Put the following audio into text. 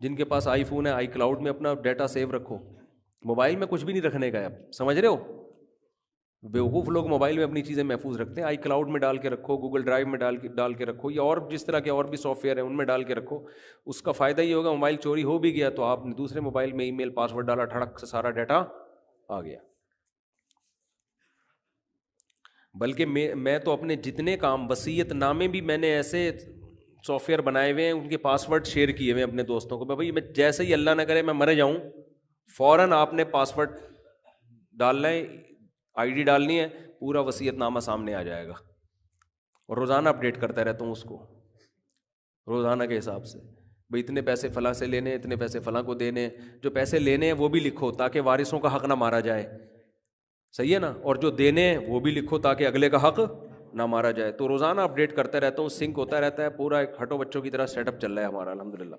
جن کے پاس آئی فون ہے آئی کلاؤڈ میں اپنا ڈیٹا سیو رکھو. موبائل میں کچھ بھی نہیں رکھنے کا ہے, آپ سمجھ رہے ہو. بیوقوف لوگ موبائل میں اپنی چیزیں محفوظ رکھتے ہیں, آئی کلاؤڈ میں ڈال کے رکھو, گوگل ڈرائیو میں ڈال کے رکھو, یا اور جس طرح کے اور بھی سافٹ ویئر ہیں ان میں ڈال کے رکھو. اس کا فائدہ یہ ہوگا موبائل چوری ہو بھی گیا تو آپ نے دوسرے موبائل میں ای میل پاس ورڈ ڈالا, ٹھڑک سے سارا ڈیٹا آ گیا. بلکہ میں تو اپنے جتنے کام, وصیت نامے بھی میں نے ایسے سافٹ ویئر بنائے ہوئے ہیں, ان کے پاس ورڈ شیئر کیے ہوئے ہیں اپنے دوستوں کو. بھائی میں جیسے ہی اللہ نہ کرے میں مر جاؤں, فوراً آپ نے پاس ورڈ ڈالنا ہے, آئی ڈی ڈالنی ہے, پورا وصیت نامہ سامنے آ جائے گا. اور روزانہ اپڈیٹ کرتا رہتا ہوں اس کو, روزانہ کے حساب سے. بھائی اتنے پیسے فلاں سے لینے, اتنے پیسے فلاں کو دینے. جو پیسے لینے ہیں وہ بھی لکھو تاکہ وارثوں کا حق نہ مارا جائے, صحیح ہے نا. اور جو دینے ہیں وہ بھی لکھو تاکہ اگلے کا حق نہ مارا جائے. تو روزانہ اپڈیٹ کرتا رہتا ہوں, سنک ہوتا رہتا ہے, پورا ایک ہٹو بچوں کی طرح سیٹ اپ چل رہا ہے ہمارا الحمدللہ.